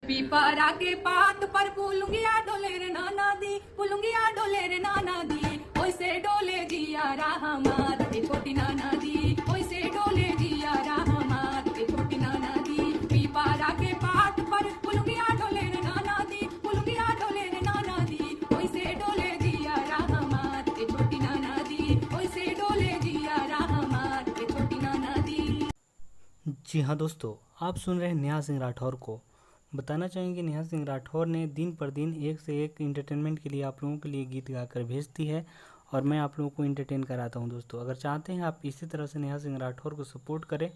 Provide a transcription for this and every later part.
पीपरा के पात पर पुलुंगिया डोले रे नाना दी, पुलुंगिया डोले रे नाना दी, ओइसे डोले जिया रहमात ए छोटी नाना दी, ओइसे डोले जिया रहमात ए छोटी नाना दी। पीपरा के पात पर पुलुंगिया डोले रे नाना दी, पुलुंगिया डोले रे नाना दी, ओइसे डोले जिया रहमात ए छोटी नाना दी, ओइसे डोले जिया रहमात ए छोटी नाना दी। जी हाँ दोस्तों, आप सुन रहे हैं नेहा सिंह राठौर को। बताना चाहेंगे नेहा सिंह राठौर ने दिन पर दिन एक से एक इंटरटेनमेंट के लिए आप लोगों के लिए गीत गाकर भेजती है और मैं आप लोगों को इंटरटेन कराता हूं। दोस्तों अगर चाहते हैं आप इसी तरह से नेहा सिंह राठौर को सपोर्ट करें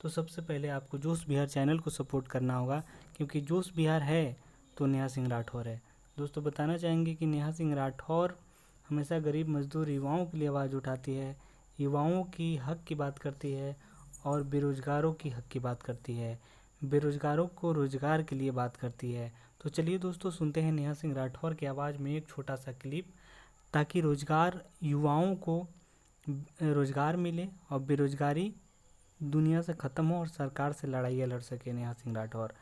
तो सबसे पहले आपको जोश बिहार चैनल को सपोर्ट करना होगा, क्योंकि जोश बिहार है तो नेहा सिंह राठौर है। दोस्तों बताना चाहेंगे कि नेहा सिंह राठौर हमेशा गरीब मजदूर युवाओं के लिए आवाज़ उठाती है, युवाओं की हक की बात करती है और बेरोजगारों की हक की बात करती है, बेरोजगारों को रोजगार के लिए बात करती है। तो चलिए दोस्तों सुनते हैं नेहा सिंह राठौर की आवाज़ में एक छोटा सा क्लिप, ताकि रोजगार युवाओं को रोजगार मिले और बेरोजगारी दुनिया से ख़त्म हो और सरकार से लड़ाइयाँ लड़ सके नेहा सिंह राठौर।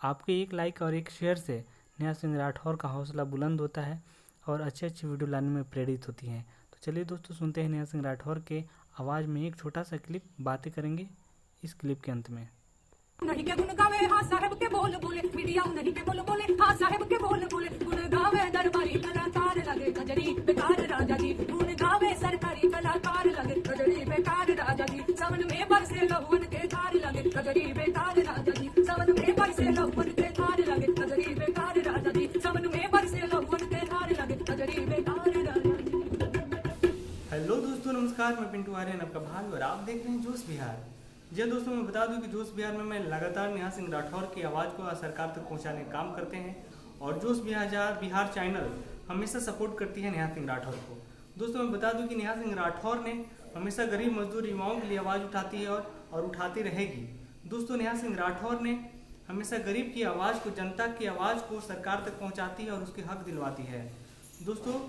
आपके एक लाइक और एक शेयर से नेहा सिंह राठौर का हौसला बुलंद होता है और अच्छे अच्छे वीडियो लाने में प्रेरित होती हैं। तो चलिए दोस्तों सुनते हैं नेहा सिंह राठौर के आवाज़ में एक छोटा सा क्लिप, बातें करेंगे इस क्लिप के अंत में। नहीं के गुण गावे हाँ साहब के बोल बोले, मीडिया नहीं के बोल बोले हाँ साहब के बोल बोले, गुण गावे दरबारी कलाकार लगे गजरी बेकार राजा जी, गुण गावे सरकारी कलाकार लगे गजरी बेकार राजा जी, समन में बरसे लहुन के धार लगे गजरी बेकार राजा जी, समन में बरसे लहुन के धार लगे गजरी बेकार राजा जी, समन में बरसे लहुन के धार लगे गजरी बेकार राजा जी। हेलो दोस्तों, नमस्कार। मैं पिंटू आर्यन आपका भाई और आप देख रहे हैं जोश बिहार। जी दोस्तों, मैं बता दूं कि जोश बिहार में मैं लगातार नेहा सिंह राठौर की आवाज़ को सरकार तक पहुंचाने का काम करते हैं और जोश बिहार चैनल हमेशा सपोर्ट करती है नेहा सिंह राठौर को। दोस्तों मैं बता दूं कि नेहा सिंह राठौर ने हमेशा गरीब मजदूर युवाओं के लिए आवाज़ उठाती है और उठाती रहेगी। दोस्तों नेहा सिंह राठौर ने हमेशा गरीब की आवाज़ को, जनता की आवाज़ को सरकार तक पहुँचाती है और उसके हक दिलवाती है। दोस्तों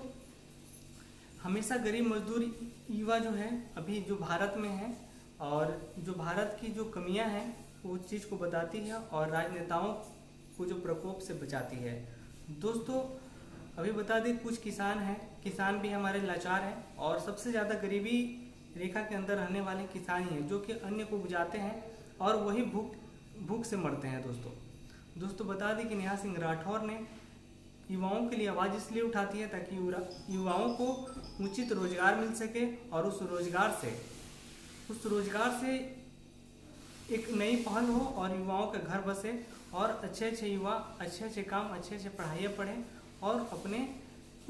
हमेशा गरीब मजदूर युवा जो है अभी जो भारत में है और जो भारत की जो कमियां हैं वो चीज़ को बताती है और राजनेताओं को जो प्रकोप से बचाती है। दोस्तों अभी बता दें, कुछ किसान हैं, किसान भी हमारे लाचार हैं और सबसे ज़्यादा गरीबी रेखा के अंदर रहने वाले किसान ही हैं जो कि अन्य को बुझाते हैं और वही भूख से मरते हैं। दोस्तों बता दें कि नेहा सिंह राठौर ने युवाओं के लिए आवाज़ इसलिए उठाती है ताकि युवाओं को उचित रोजगार मिल सके और उस रोजगार से एक नई पहल हो और युवाओं के घर बसे और अच्छे अच्छे युवा अच्छे अच्छे काम, अच्छे अच्छे पढ़ाइयाँ पढ़ें और अपने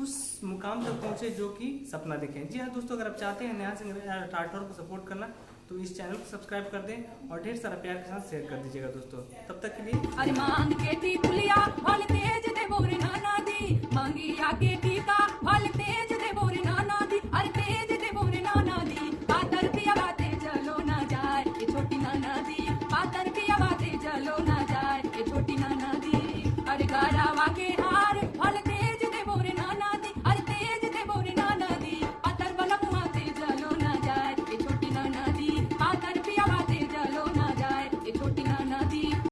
उस मुकाम तक पहुँचे जो कि सपना देखें। जी हाँ दोस्तों, अगर आप चाहते हैं नेहा सिंह राठौर को सपोर्ट करना तो इस चैनल को सब्सक्राइब कर दें और ढेर सारा प्यार के साथ शेयर कर दीजिएगा। दोस्तों तब तक के लिए अरे मांग के ती पुलिया फल तेज दे बोरे नाना दी, मांगी आके